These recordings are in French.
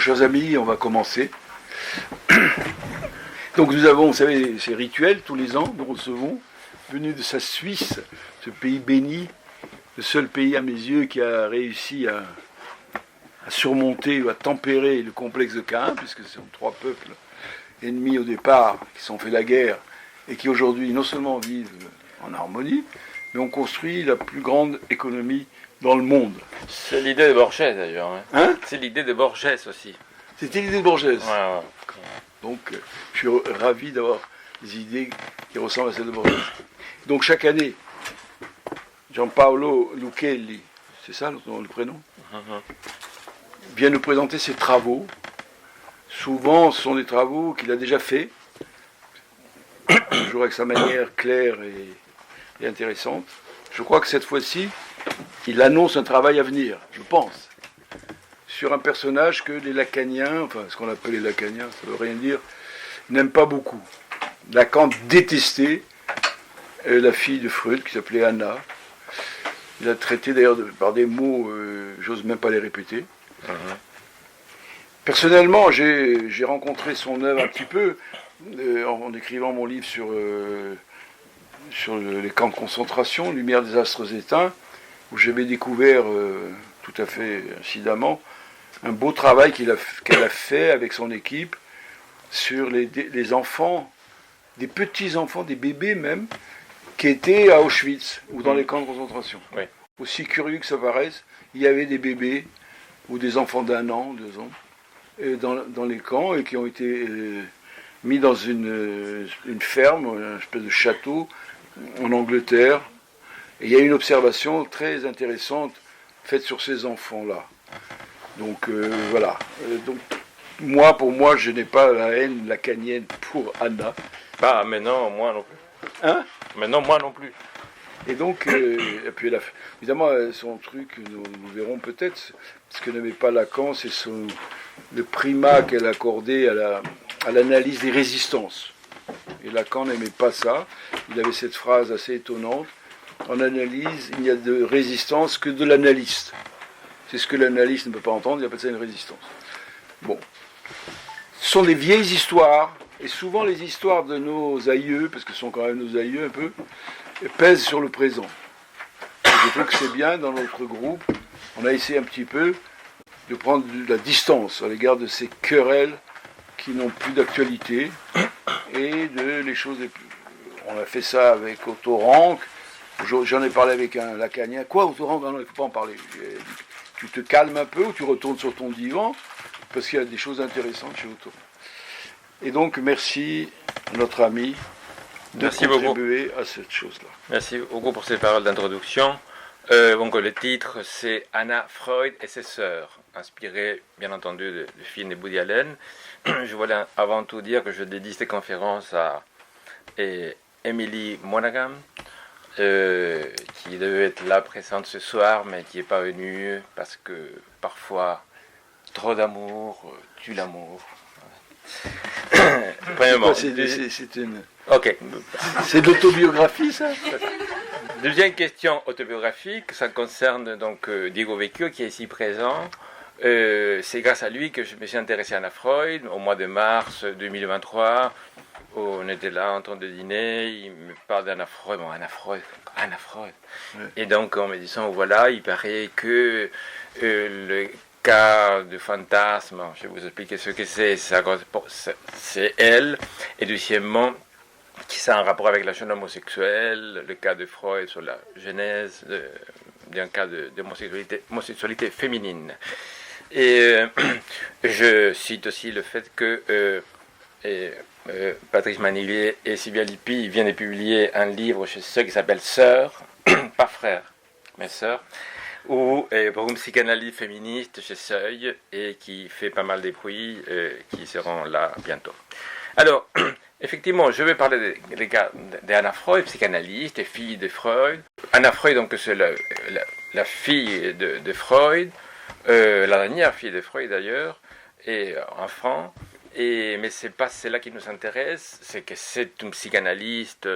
chers amis, on va commencer. Donc nous avons, vous savez, ces rituels tous les ans, nous recevons, venus de sa Suisse, ce pays béni, le seul pays à mes yeux qui a réussi à surmonter ou à tempérer le complexe de Caïn, puisque ce sont trois peuples ennemis au départ, qui se sont fait la guerre, et qui aujourd'hui non seulement vivent en harmonie, mais ont construit la plus grande économie dans le monde. C'est l'idée de Borges d'ailleurs. Hein? C'est l'idée de Borges aussi. C'était l'idée de Borges. Ouais. Donc je suis ravi d'avoir des idées qui ressemblent à celles de Borges. Donc chaque année, Gianpaolo Luchelli, c'est ça le prénom, vient nous présenter ses travaux. Souvent, ce sont des travaux qu'il a déjà faits, toujours avec sa manière claire et intéressante. Je crois que cette fois-ci, il annonce un travail à venir, je pense, sur un personnage que les lacaniens, enfin ce qu'on appelle les lacaniens, ça ne veut rien dire, n'aiment pas beaucoup. Lacan détestait la fille de Freud, qui s'appelait Anna. Il a traité d'ailleurs par des mots, j'ose même pas les répéter. Personnellement, j'ai rencontré son œuvre un petit peu en écrivant mon livre sur les camps de concentration, Lumière des astres éteints, où j'avais découvert tout à fait incidemment un beau travail qu'elle a fait avec son équipe sur les enfants, des petits-enfants, des bébés même, qui étaient à Auschwitz ou dans les camps de concentration. Oui. Aussi curieux que ça paraisse, il y avait des bébés ou des enfants d'1 an, 2 ans, dans les camps et qui ont été mis dans une ferme, une espèce de château en Angleterre. Et il y a une observation très intéressante faite sur ces enfants-là. Donc voilà. Donc pour moi, je n'ai pas la haine lacanienne pour Anna. Bah, mais non, moi non plus. Hein? Mais non, moi non plus. Et donc, et puis évidemment, son truc, nous verrons peut-être, ce que n'aimait pas Lacan, c'est le primat qu'elle accordait à l'analyse des résistances. Et Lacan n'aimait pas ça. Il avait cette phrase assez étonnante. En analyse, il n'y a de résistance que de l'analyste. C'est ce que l'analyste ne peut pas entendre, il appelle ça une résistance. Bon. Ce sont des vieilles histoires, et souvent les histoires de nos aïeux, parce que ce sont quand même nos aïeux un peu, pèsent sur le présent. Et je trouve que c'est bien, dans notre groupe, on a essayé un petit peu de prendre de la distance à l'égard de ces querelles qui n'ont plus d'actualité, et les choses les plus... On a fait ça avec Otto Rank. J'en ai parlé avec un lacanien. Quoi, Otto Rank? Non, il ne faut pas en parler. Tu te calmes un peu ou tu retournes sur ton divan, parce qu'il y a des choses intéressantes chez Otto. Et donc, merci à notre ami de contribuer à cette chose-là. Merci beaucoup pour ces paroles d'introduction. Donc, le titre, c'est Anna Freud et ses sœurs, inspiré, bien entendu, du film de Woody Allen. Je voulais avant tout dire que je dédie cette conférence à Emily Monaghan, qui devait être là présente ce soir, mais qui n'est pas venue parce que parfois trop d'amour tue l'amour. Premièrement, c'est une... Ok. C'est de l'autobiographie, ça? Deuxième question autobiographique, ça concerne donc Diego Vecchio qui est ici présent. C'est grâce à lui que je me suis intéressé à Anna Freud au mois de mars 2023. On était là en train de dîner, il me parle d'Anna Freud, bon, Anna Freud. Ouais. Et donc en me disant, voilà, il paraît que le cas de fantasme, je vais vous expliquer ce que c'est elle, et deuxièmement, qui ça a un rapport avec la jeune homosexuelle, le cas de Freud sur la genèse d'un cas d'homosexualité féminine. Et je cite aussi le fait que Patrice Manillier et Sylvia Lippi viennent de publier un livre chez Seuil qui s'appelle Sœurs, pas frères, mais Sœurs, ou pour une psychanalyse féministe chez Seuil, et qui fait pas mal de bruit, qui seront là bientôt. Alors, effectivement, je vais parler des cas d'Anna Freud, psychanalyste et fille de Freud. Anna Freud, donc, c'est la fille de Freud, la dernière fille de Freud d'ailleurs, et enfant. Mais c'est pas celle-là qui nous intéresse, c'est que c'est une psychanalyste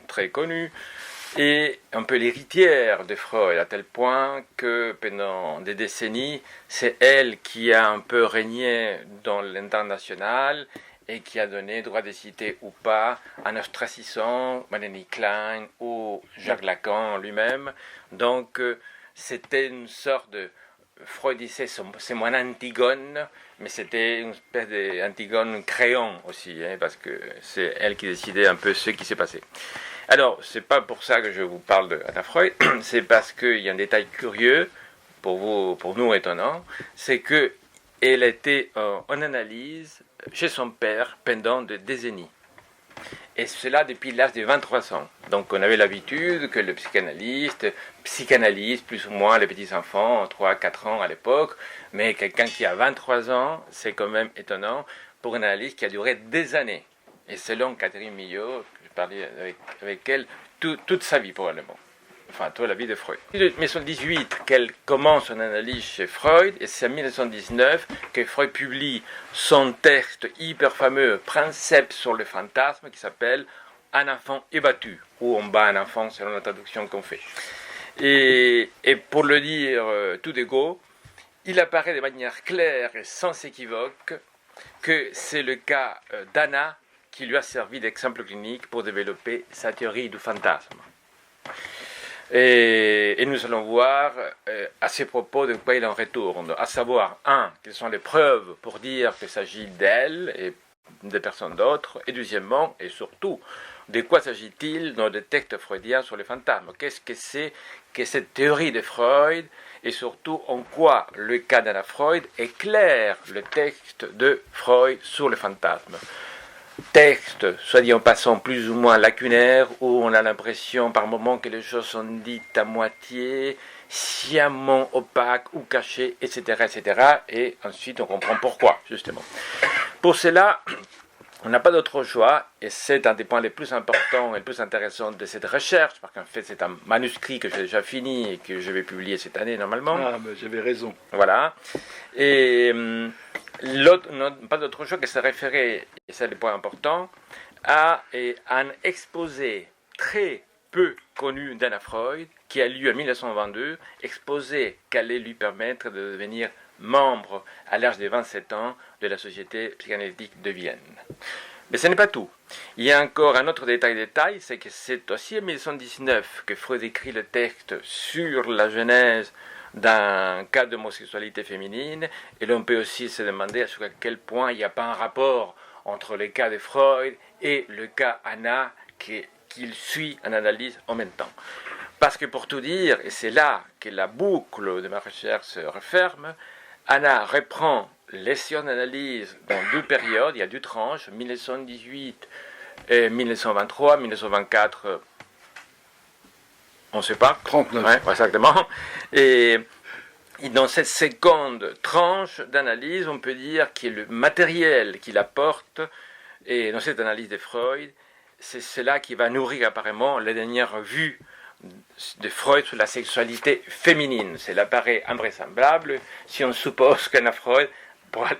très connue, et un peu l'héritière de Freud, à tel point que pendant des décennies, c'est elle qui a un peu régné dans l'international et qui a donné droit de citer ou pas en ostracisant Melanie Klein ou Jacques Lacan lui-même. Donc c'était une sorte de... Freud disait c'est mon Antigone, mais c'était une espèce d'Antigone créon aussi, hein, parce que c'est elle qui décidait un peu ce qui s'est passé. Alors, c'est pas pour ça que je vous parle d'Anna Freud, c'est parce qu'il y a un détail curieux, pour nous étonnant, c'est qu'elle était en analyse chez son père pendant des décennies. Et cela depuis l'âge de 23 ans. Donc on avait l'habitude que le psychanalyste psychanalyse plus ou moins les petits-enfants, 3-4 ans à l'époque, mais quelqu'un qui a 23 ans, c'est quand même étonnant, pour une analyse qui a duré des années. Et selon Catherine Millot, je parlais avec elle, toute sa vie probablement. Enfin, toute la vie de Freud. En 1918, qu'elle commence son analyse chez Freud, et c'est en 1919 que Freud publie son texte hyper fameux, Princeps sur le fantasme, qui s'appelle Un enfant ébattu, ou On bat un enfant, selon la traduction qu'on fait. Et pour le dire tout d'égo, il apparaît de manière claire et sans équivoque que c'est le cas d'Anna qui lui a servi d'exemple clinique pour développer sa théorie du fantasme. Et nous allons voir à ces propos de quoi il en retourne, à savoir, quelles sont les preuves pour dire qu'il s'agit d'elle et de personnes d'autres, et deuxièmement, et surtout, de quoi s'agit-il dans le texte freudien sur les fantasmes? Qu'est-ce que c'est que cette théorie de Freud, et surtout en quoi le cas d'Anna Freud éclaire le texte de Freud sur les fantasmes? Texte, soit dit en passant, plus ou moins lacunaire, où on a l'impression par moments que les choses sont dites à moitié, sciemment opaques ou cachées, etc., etc. Et ensuite on comprend pourquoi, justement. Pour cela, on n'a pas d'autre choix, et c'est un des points les plus importants et les plus intéressants de cette recherche, parce qu'en fait c'est un manuscrit que j'ai déjà fini et que je vais publier cette année normalement. Ah, mais j'avais raison. Voilà. Et pas d'autre choix que se référer, et c'est le point important, à un exposé très peu connu d'Anna Freud, qui a lieu en 1922, exposé qui allait lui permettre de devenir membre à l'âge de 27 ans de la Société psychanalytique de Vienne. Mais ce n'est pas tout. Il y a encore un autre détail, c'est que c'est aussi en 1919 que Freud écrit le texte sur la genèse d'un cas d'homosexualité féminine, et l'on peut aussi se demander à quel point il n'y a pas un rapport entre le cas de Freud et le cas Anna qu'il suit en analyse en même temps. Parce que pour tout dire, et c'est là que la boucle de ma recherche se referme, Anna reprend les sciences d'analyse dans deux périodes, il y a deux tranches, 1918 et 1923, 1924, on ne sait pas. 39. Ouais, exactement. Et dans cette seconde tranche d'analyse, on peut dire que le matériel qu'il apporte, et dans cette analyse de Freud, c'est cela qui va nourrir apparemment les dernières vues de Freud sur la sexualité féminine. Cela paraît invraisemblable si on suppose qu'Anna Freud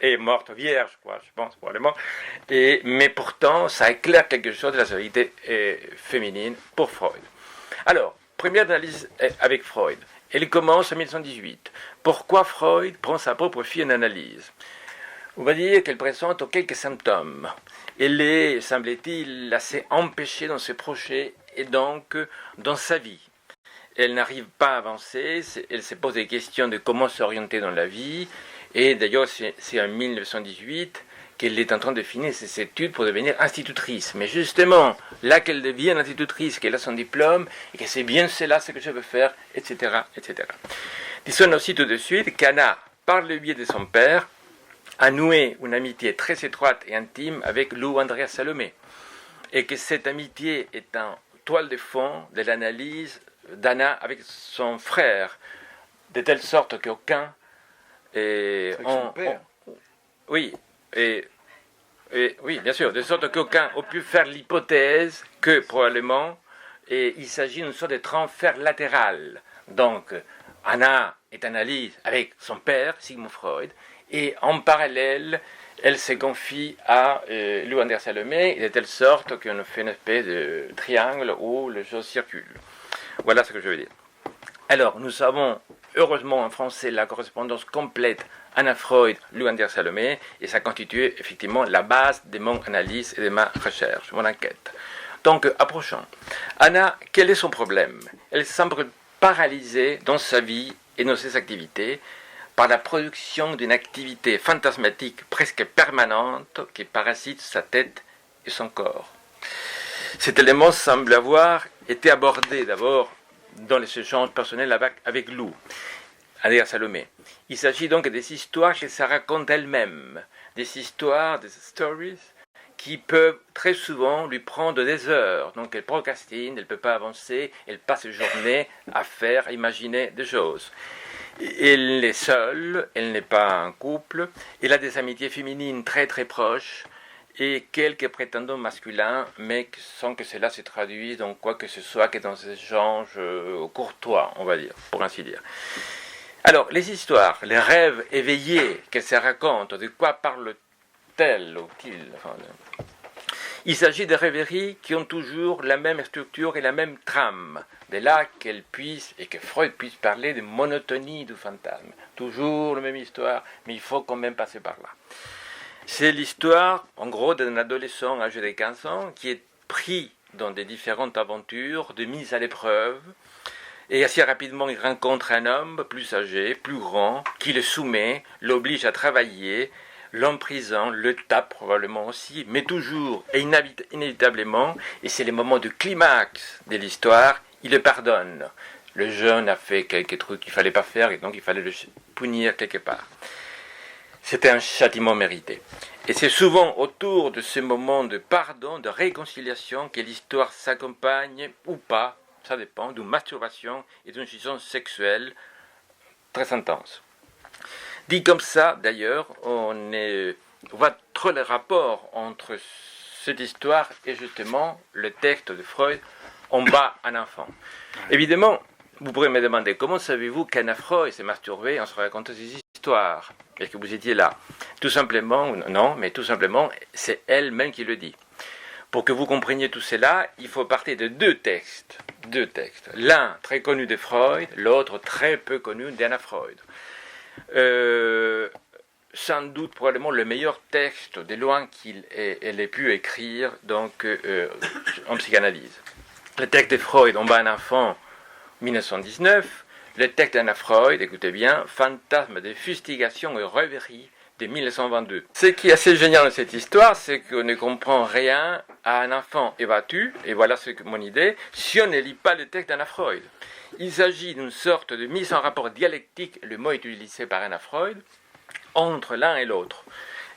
est morte vierge, je pense probablement. Mais pourtant, ça éclaire quelque chose de la sexualité féminine pour Freud. Alors, première analyse avec Freud. Elle commence en 1918. Pourquoi Freud prend sa propre fille en analyse? On va dire qu'elle présente quelques symptômes. Elle est, semble-t-il, assez empêchée dans ses projets et donc dans sa vie. Elle n'arrive pas à avancer, elle se pose des questions de comment s'orienter dans la vie, et d'ailleurs c'est en 1918 qu'elle est en train de finir ses études pour devenir institutrice. Mais justement, là qu'elle devient institutrice, qu'elle a son diplôme, et que c'est bien cela ce que je veux faire, etc., etc. Disons aussi tout de suite qu'Anna, par le biais de son père, a noué une amitié très étroite et intime avec Lou Andrea Salomé, et que cette amitié est en toile de fond de l'analyse d'Anna avec son frère, de telle sorte qu'aucun... Avec son père. Oui, oui, bien sûr, de sorte qu'aucun a pu faire l'hypothèse que probablement il s'agit d'une sorte de transfert latéral. Donc, Anna est analyse avec son père, Sigmund Freud, et en parallèle, elle se confie à Lou Andrea Salomé, de telle sorte qu'on fait une espèce de triangle où les choses circulent. Voilà ce que je veux dire. Alors, nous avons heureusement en français la correspondance complète Anna Freud, Louis-André Salomé, et ça constitue effectivement la base de mon analyse et de ma recherche, mon enquête. Donc, approchons. Anna, quel est son problème? Elle semble paralysée dans sa vie et dans ses activités par la production d'une activité fantasmatique presque permanente qui parasite sa tête et son corps. Cet élément semble avoir été abordé d'abord dans les échanges personnels avec Lou, Andrea Salomé. Il s'agit donc des histoires qu'elle se raconte elle-même, des histoires, des stories, qui peuvent très souvent lui prendre des heures. Donc elle procrastine, elle ne peut pas avancer, elle passe les journées à faire, à imaginer des choses. Elle est seule, elle n'est pas en couple, elle a des amitiés féminines très très proches, et quelques prétendants masculins, mais sans que cela se traduise dans quoi que ce soit que dans des échanges courtois, on va dire, pour ainsi dire. Alors, les histoires, les rêves éveillés qu'elle se raconte, de quoi parle-t-elle ou-t-il Il s'agit de rêveries qui ont toujours la même structure et la même trame. De là qu'elle puisse, et que Freud puisse parler de monotonie du fantasme. Toujours la même histoire, mais il faut quand même passer par là. C'est l'histoire, en gros, d'un adolescent âgé de 15 ans qui est pris dans des différentes aventures de mise à l'épreuve. Et assez rapidement, il rencontre un homme plus âgé, plus grand, qui le soumet, l'oblige à travailler, l'emprisonne, le tape probablement aussi, mais toujours et inévitablement, et c'est le moment du climax de l'histoire, il le pardonne. Le jeune a fait quelques trucs qu'il ne fallait pas faire, et donc il fallait le punir quelque part. C'était un châtiment mérité. Et c'est souvent autour de ce moment de pardon, de réconciliation, que l'histoire s'accompagne ou pas, ça dépend, d'une masturbation et d'une jouissance sexuelle très intense. Dit comme ça, d'ailleurs, on voit trop le rapport entre cette histoire et justement le texte de Freud, On bat un enfant. Évidemment, vous pourrez me demander, comment savez-vous qu'Anna Freud s'est masturbée en se racontant ces histoires? Est-ce que vous étiez là? Tout simplement, non, mais tout simplement, c'est elle-même qui le dit. Pour que vous compreniez tout cela, il faut partir de deux textes. L'un très connu de Freud, l'autre très peu connu d'Anna Freud. Sans doute probablement le meilleur texte de loin qu'elle ait pu écrire donc, en psychanalyse. Le texte de Freud, On bat un enfant, 1919. Le texte d'Anna Freud, écoutez bien, Fantasme de fustigation et rêverie de 1922. Ce qui est assez génial dans cette histoire, c'est qu'on ne comprend rien à un enfant ébattu, et voilà mon idée, si on ne lit pas le texte d'Anna Freud. Il s'agit d'une sorte de mise en rapport dialectique, le mot utilisé par Anna Freud, entre l'un et l'autre.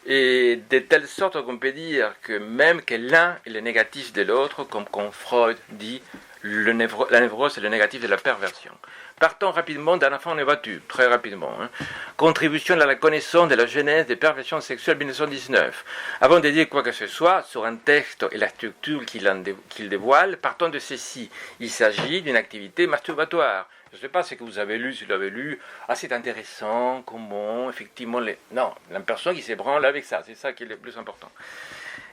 Et de telle sorte qu'on peut dire que même que l'un est le négatif de l'autre, comme quand Freud dit, la névrose est le négatif de la perversion. Partons rapidement d'un enfant ébattu, très rapidement. Contribution à la connaissance de la genèse des perversions sexuelles 1919. Avant de dire quoi que ce soit sur un texte et la structure qu'il dévoile, partons de ceci. Il s'agit d'une activité masturbatoire. Je ne sais pas ce que vous avez lu, si vous l'avez lu. Ah, c'est intéressant, comment, effectivement... Non, la personne qui s'ébranle avec ça, c'est ça qui est le plus important.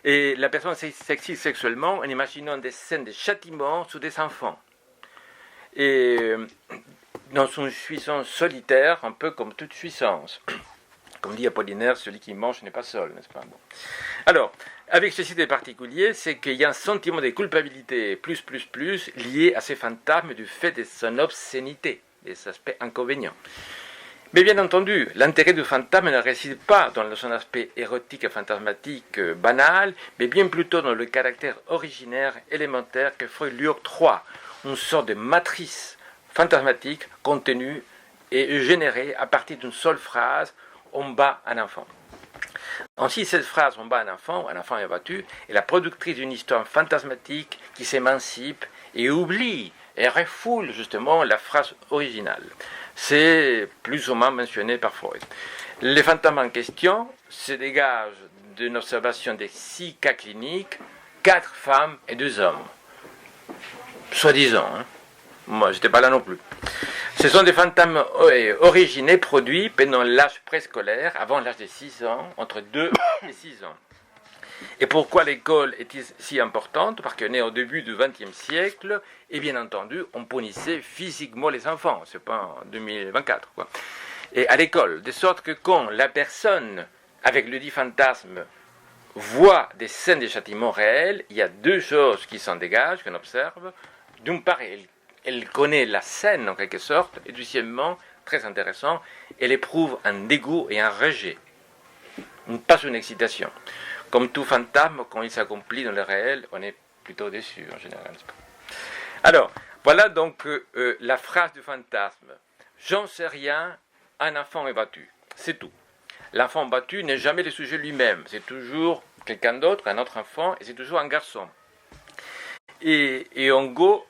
Et la personne s'excite sexuellement en imaginant des scènes de châtiment sur des enfants. Et dans une jouissance solitaire, un peu comme toute jouissance. Comme dit Apollinaire, celui qui mange n'est pas seul, n'est-ce pas? Bon. Alors, avec ceci de particulier, c'est qu'il y a un sentiment de culpabilité plus lié à ces fantasmes du fait de son obscénité, des aspects inconvénients. Mais bien entendu, l'intérêt du fantasme ne réside pas dans son aspect érotique et fantasmatique banal, mais bien plutôt dans le caractère originaire, élémentaire que Freud lui octroie, une sorte de matrice fantasmatique contenue et générée à partir d'une seule phrase, on bat un enfant. Ainsi, cette phrase, on bat un enfant abattu, est la productrice d'une histoire fantasmatique qui s'émancipe et oublie et refoule justement la phrase originale. C'est plus ou moins mentionné par Freud. Les fantômes en question se dégagent d'une observation des 6 cas cliniques, 4 femmes et 2 hommes. Soi-disant, moi j'étais pas là non plus. Ce sont des fantômes originés, produits pendant l'âge préscolaire, avant l'âge de 6 ans, entre 2 et 6 ans. Et pourquoi l'école est si importante? Parce qu'on est au début du XXe siècle, et bien entendu, on punissait physiquement les enfants, c'est pas en 2024, quoi. Et à l'école, de sorte que quand la personne, avec le dit fantasme, voit des scènes de châtiment réels, il y a deux choses qui s'en dégagent, qu'on observe. D'une part, elle connaît la scène en quelque sorte, et deuxièmement, très intéressant, elle éprouve un dégoût et un rejet, pas une excitation. Comme tout fantasme, quand il s'accomplit dans le réel, on est plutôt déçu en général. Alors, voilà donc la phrase du fantasme. J'en sais rien, un enfant est battu. C'est tout. L'enfant battu n'est jamais le sujet lui-même. C'est toujours quelqu'un d'autre, un autre enfant, et c'est toujours un garçon. Et en gros,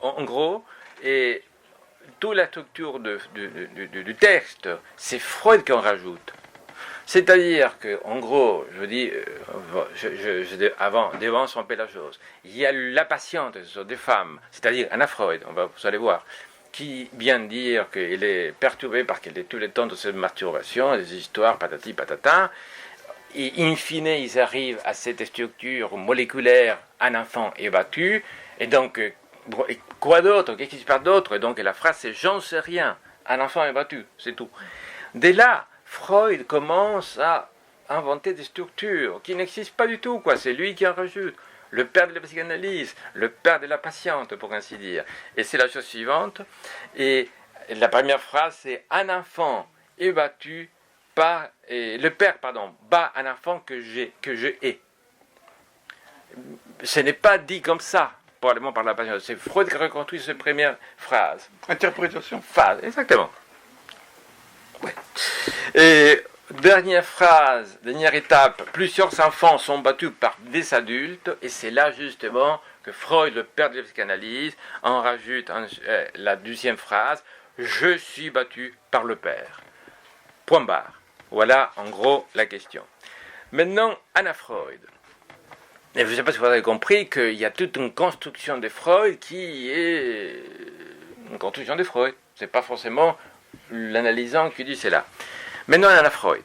toute la structure du texte, c'est Freud qui en rajoute. C'est-à-dire que, en gros, je dis, avant, devance un peu la chose, il y a la patiente, ce sont des femmes, c'est-à-dire Anna Freud, vous allez voir, qui vient dire qu'elle est perturbée parce qu'elle est tout le temps de cette masturbation, des histoires, patati patata, et in fine, ils arrivent à cette structure moléculaire, un enfant est battu, et donc, quoi d'autre? Qu'est-ce qui se passe d'autre? Et donc, la phrase c'est « j'en sais rien, un enfant est battu », c'est tout. Dès là, Freud commence à inventer des structures qui n'existent pas du tout, quoi. C'est lui qui en rajoute. Le père de la psychanalyse, le père de la patiente, pour ainsi dire. Et c'est la chose suivante. Et la première phrase, c'est « un enfant est battu par... » le père, bat un enfant que je hais. Ce n'est pas dit comme ça, probablement par la patiente. C'est Freud qui reconstruit cette première phrase. Interprétation. Phrase, exactement. Ouais. Et dernière phrase, dernière étape, plusieurs enfants sont battus par des adultes, et c'est là justement que Freud, le père de la psychanalyse, en rajoute la deuxième phrase, je suis battu par le père. Point barre. Voilà en gros la question. Maintenant, Anna Freud. Et je ne sais pas si vous avez compris qu'il y a toute une construction de Freud qui est une construction de Freud. Ce n'est pas forcément l'analysant qui dit c'est là. Maintenant, Anna Freud.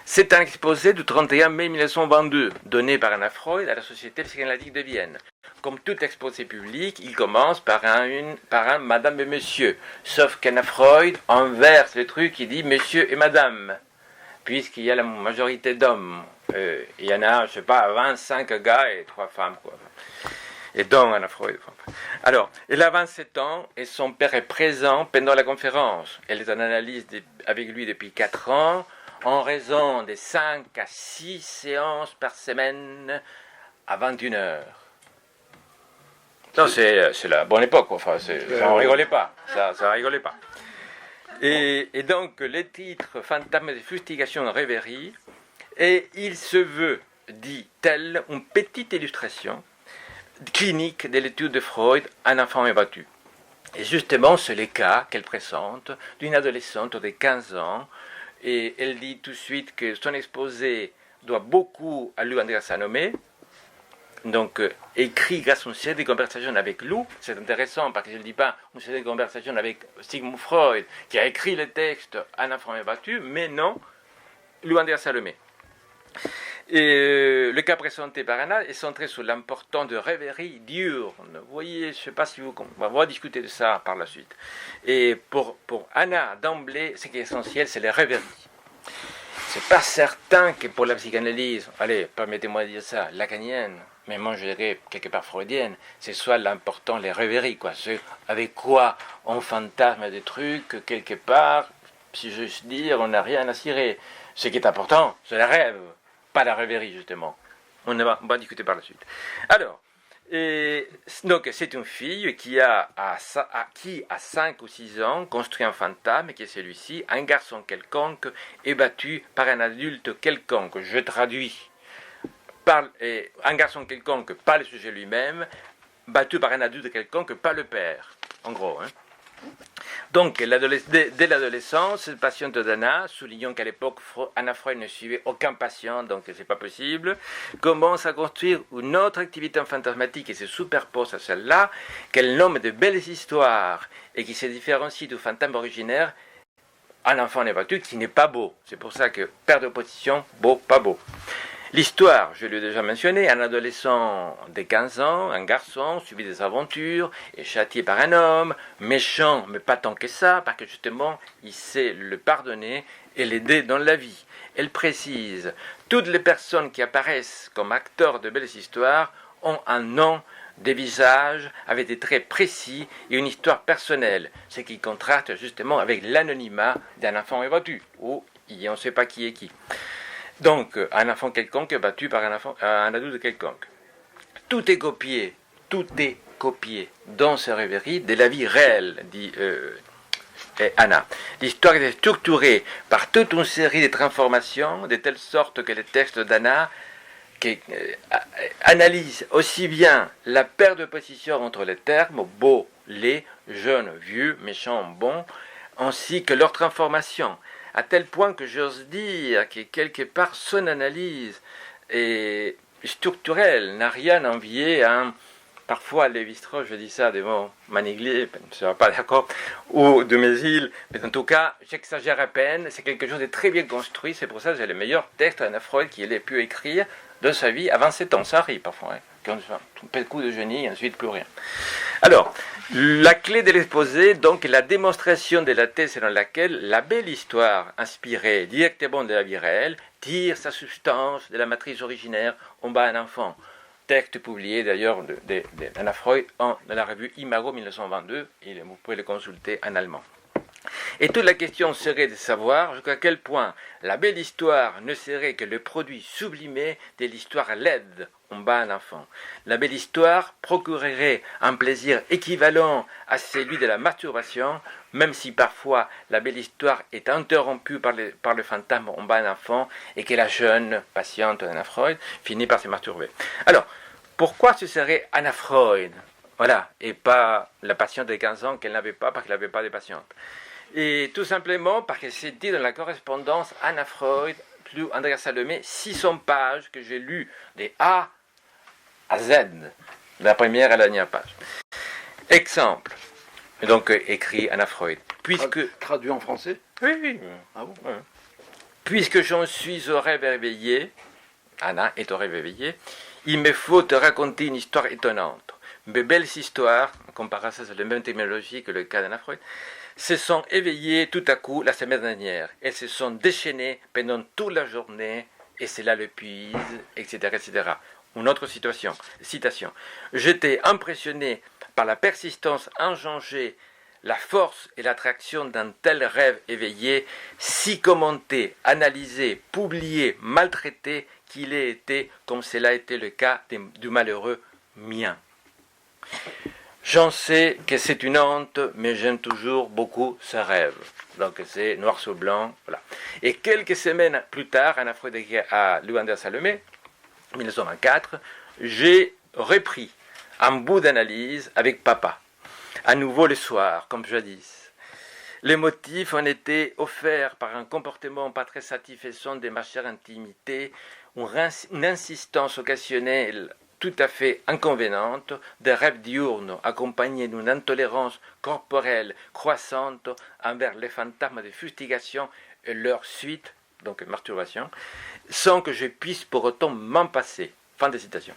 C'est un exposé du 31 mai 1922, donné par Anna Freud à la Société psychanalytique de Vienne. Comme tout exposé public, il commence par un madame et monsieur. Sauf qu'Anna Freud inverse le truc, il dit monsieur et madame, puisqu'il y a la majorité d'hommes. Il y en a, je ne sais pas, 25 gars et 3 femmes, quoi. Et donc, Anna Freud. Alors, elle a 27 ans et son père est présent pendant la conférence. Elle est en analyse avec lui depuis 4 ans, en raison des 5 à 6 séances par semaine à 21 heures. Non, c'est la bonne époque, quoi. Enfin, ça n'en rigolait pas. Ça rigolait pas. Et donc, le titre Fantasme de fustigation en rêverie, et il se veut, dit-elle, une petite illustration clinique de l'étude de Freud, un enfant est battu. Et justement, c'est le cas qu'elle présente d'une adolescente de 15 ans, et elle dit tout de suite que son exposé doit beaucoup à Lou Andreas Salomé, donc écrit grâce à une série de conversations avec Lou. C'est intéressant parce que je ne dis pas une série de conversations avec Sigmund Freud, qui a écrit le texte Un enfant est battu, mais non, Lou Andreas Salomé. Et le cas présenté par Anna est centré sur l'importance de rêverie diurne. Vous voyez, je ne sais pas si vous... On va discuter de ça par la suite. Et pour Anna, d'emblée, ce qui est essentiel, c'est les rêveries. C'est pas certain que pour la psychanalyse, allez, permettez-moi de dire ça, lacanienne, mais moi je dirais quelque part freudienne, c'est soit l'important, les rêveries, quoi. C'est avec quoi on fantasme des trucs, quelque part, si j'ose dire, on n'a rien à cirer. Ce qui est important, c'est le rêve. Pas la rêverie, justement. On va discuter par la suite. Alors, donc c'est une fille qui à 5 ou 6 ans, construit un fantasme, qui est celui-ci, un garçon quelconque est battu par un adulte quelconque. Je traduis. Un garçon quelconque, pas le sujet lui-même, battu par un adulte quelconque, pas le père. En gros, hein. Donc, dès l'adolescence, cette patiente d'Anna, soulignant qu'à l'époque, Anna Freud ne suivait aucun patient, donc c'est pas possible, commence à construire une autre activité fantasmatique qui se superpose à celle-là, qu'elle nomme de belles histoires, et qui se différencie du fantôme originaire, un enfant n'est battu, qui n'est pas beau. C'est pour ça que, père d'opposition, beau, pas beau. L'histoire, je l'ai déjà mentionné, un adolescent de 15 ans, un garçon, subit des aventures, est châtié par un homme, méchant, mais pas tant que ça, parce que justement, il sait le pardonner et l'aider dans la vie. Elle précise, toutes les personnes qui apparaissent comme acteurs de belles histoires ont un nom, des visages avec des traits précis et une histoire personnelle, ce qui contraste justement avec l'anonymat d'un enfant battu, où on ne sait pas qui est qui. Donc, un enfant quelconque est battu par un adulte quelconque. Tout est copié dans ces rêveries de la vie réelle, dit Anna. L'histoire est structurée par toute une série de transformations, de telle sorte que les textes d'Anna analyse aussi bien la perte de position entre les termes beau, laid, jeune, vieux, méchant, bon, ainsi que leur transformation, à tel point que j'ose dire que quelque part son analyse est structurelle, n'a rien à envier à parfois Lévi-Strauss, je dis ça devant Maniglier, je ne serai pas d'accord, ou de Mézil, mais en tout cas, j'exagère à peine, c'est quelque chose de très bien construit, c'est pour ça que j'ai le meilleur texte d'Anna Freud qu'il ait pu écrire de sa vie avant 7 ans, ça arrive parfois, quand on fait un coup de génie et ensuite plus rien. Alors, la clé de l'exposé, donc, est la démonstration de la thèse selon laquelle la belle histoire, inspirée directement de la vie réelle, tire sa substance de la matrice originaire en bas un enfant. Texte publié d'ailleurs d'Anna Freud dans la revue Imago 1922, et vous pouvez le consulter en allemand. Et toute la question serait de savoir jusqu'à quel point la belle histoire ne serait que le produit sublimé de l'histoire laide en bas un enfant. La belle histoire procurerait un plaisir équivalent à celui de la masturbation, même si parfois la belle histoire est interrompue par le fantasme en bas un enfant et que la jeune patiente d'Anna Freud finit par se masturber. Alors, pourquoi ce serait Anna Freud, voilà, et pas la patiente de 15 ans qu'elle n'avait pas parce qu'elle n'avait pas de patiente? Et tout simplement parce que c'est dit dans la correspondance Anna Freud plus Andrea Salomé, 600 pages que j'ai lues des A à Z, de la première à la dernière page. Exemple, donc écrit Anna Freud. Traduit en français? Oui. Ah bon? Oui. Puisque j'en suis au rêve éveillé, Anna est au rêve éveillé, il me faut te raconter une histoire étonnante. Mes belles histoires, en comparaison avec la même terminologie que le cas d'Anna Freud, se sont éveillées tout à coup la semaine dernière. Elles se sont déchaînées pendant toute la journée, et cela l'épuise, etc., etc. Une autre citation. J'étais impressionné par la persistance engendrée, la force et l'attraction d'un tel rêve éveillé, si commenté, analysé, publié, maltraité, qu'il ait été, comme cela a été le cas du malheureux mien. J'en sais que c'est une honte, mais j'aime toujours beaucoup ce rêve. Donc c'est noir sur blanc, voilà. Et quelques semaines plus tard, Anna Freud à Louis-André Salomé, 1924, j'ai repris un bout d'analyse avec papa, à nouveau le soir, comme jadis. Les motifs en étaient offerts par un comportement pas très satisfaisant de ma chère intimité, une insistance occasionnelle tout à fait inconvéniente, des rêves diurnes accompagnés d'une intolérance corporelle croissante envers les fantasmes de fustigation et leur suite, donc masturbation, sans que je puisse pour autant m'en passer. Fin de citation.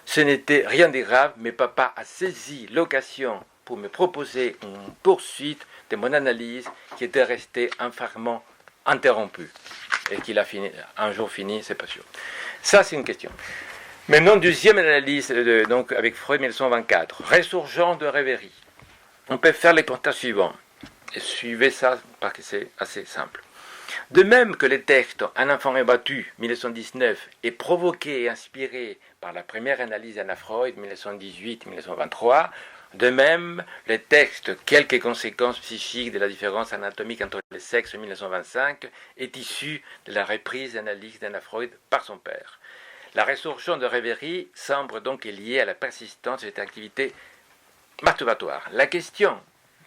Ce n'était rien de grave, mais papa a saisi l'occasion pour me proposer une poursuite de mon analyse qui était restée infamement interrompue et qu'il a un jour fini, c'est pas sûr. Ça, c'est une question. Maintenant, deuxième analyse, donc avec Freud 1924, résurgence de rêverie. On peut faire les constats suivants. Et suivez ça parce que c'est assez simple. De même que le texte Un enfant est battu, 1919, est provoqué et inspiré par la première analyse d'Anna Freud, 1918-1923, de même, le texte Quelques conséquences psychiques de la différence anatomique entre les sexes, 1925, est issu de la reprise d'analyse d'Anna Freud par son père. La résurgence de rêverie semble donc liée à la persistance de cette activité masturbatoire. La question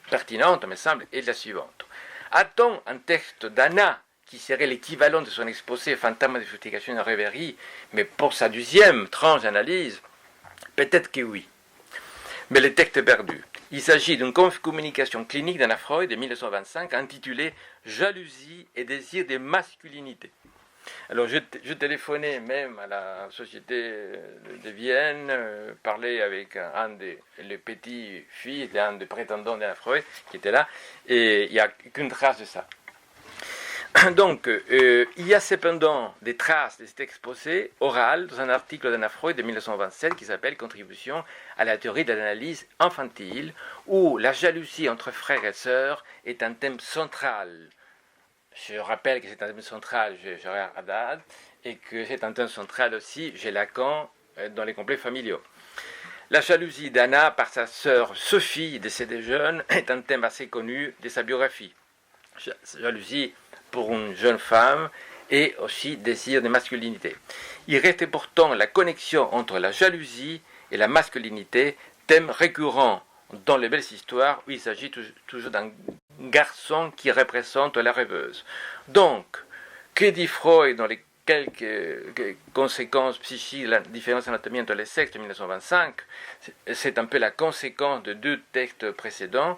pertinente, me semble, est la suivante. A-t-on un texte d'Anna qui serait l'équivalent de son exposé Fantasme de fustigation et de rêverie, mais pour sa deuxième tranche d'analyse? Peut-être que oui. Mais le texte est perdu. Il s'agit d'une communication clinique d'Anna Freud de 1925 intitulée « Jalousie et désir de masculinité ». Alors je téléphonais même à la société de Vienne, parlais avec un des les petits filles d'un des prétendants d'Anna Freud qui était là, et il n'y a qu'une trace de ça. Donc, il y a cependant des traces de cet exposé oral dans un article d'Anna Freud de 1927 qui s'appelle Contribution à la théorie de l'analyse infantile, où la jalousie entre frères et sœurs est un thème central. Je rappelle que c'est un thème central chez Gérard Haddad et que c'est un thème central aussi chez Lacan dans les complets familiaux. La jalousie d'Anna par sa sœur Sophie, décédée jeune, est un thème assez connu de sa biographie. Jalousie pour une jeune femme et aussi désir de masculinité. Il reste pourtant la connexion entre la jalousie et la masculinité, thème récurrent dans les belles histoires où il s'agit toujours d'un garçon qui représente la rêveuse. Donc, que dit Freud dans les quelques conséquences psychiques de la différence anatomique entre les sexes de 1925? C'est un peu la conséquence de deux textes précédents,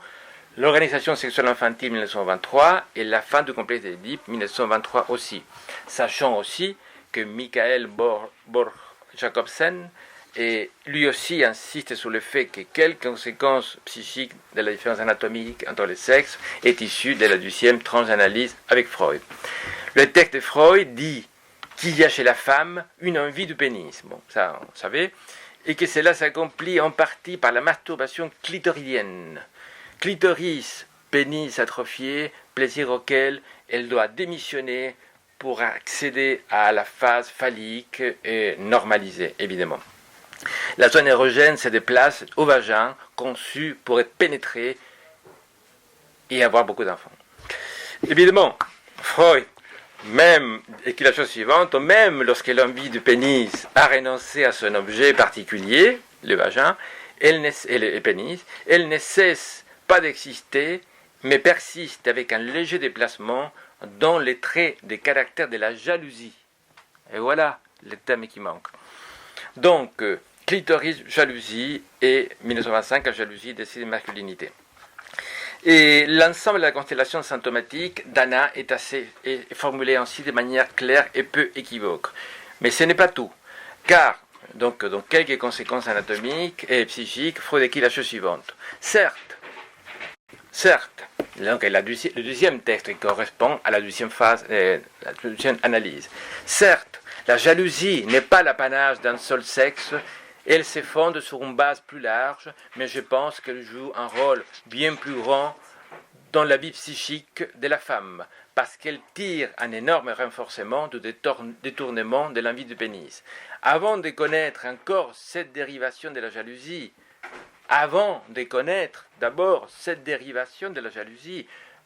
l'organisation sexuelle infantile 1923 et la fin du complexe d'Édipe 1923 aussi. Sachant aussi que Michael Jacobsen et lui aussi insiste sur le fait que quelques conséquences psychiques de la différence anatomique entre les sexes est issue de la deuxième transanalyse avec Freud. Le texte de Freud dit qu'il y a chez la femme une envie du pénis, bon, ça on savait, et que cela s'accomplit en partie par la masturbation clitoridienne. Clitoris, pénis atrophié, plaisir auquel elle doit démissionner pour accéder à la phase phallique et normalisée, évidemment. La zone érogène se déplace au vagin, conçu pour être pénétré et avoir beaucoup d'enfants. Évidemment, Freud, même, et que la chose suivante, même lorsque l'envie du pénis a renoncé à son objet particulier, le vagin, et le pénis, elle ne cesse pas d'exister, mais persiste avec un léger déplacement dans les traits des caractères de la jalousie. Et voilà le thème qui manque. Donc, clitoris, jalousie, et 1925, la jalousie des signes de masculinité. Et l'ensemble de la constellation symptomatique d'Anna est formulé ainsi de manière claire et peu équivoque. Mais ce n'est pas tout, car, donc quelques conséquences anatomiques et psychiques, Freud écrit la chose suivante. Certes, donc le deuxième texte qui correspond à la deuxième phase, la deuxième analyse. Certes, la jalousie n'est pas l'apanage d'un seul sexe, elle se fonde sur une base plus large, mais je pense qu'elle joue un rôle bien plus grand dans la vie psychique de la femme, parce qu'elle tire un énorme renforcement du détournement de l'envie du pénis. Avant de connaître encore cette dérivation de la jalousie,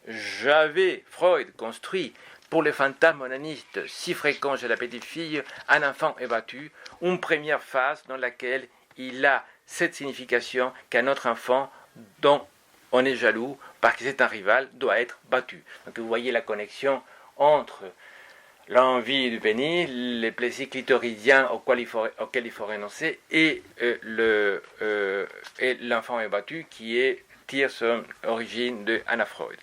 j'avais, Freud, construit pour les fantasmes onanistes si fréquents chez la petite fille, un enfant est battu, une première phase dans laquelle il a cette signification qu'un autre enfant dont on est jaloux parce que c'est un rival doit être battu. Donc vous voyez la connexion entre l'envie du pénis, les plaisirs clitoridiens auxquels il faut renoncer et l'enfant est battu qui tire son origine de Anna Freud.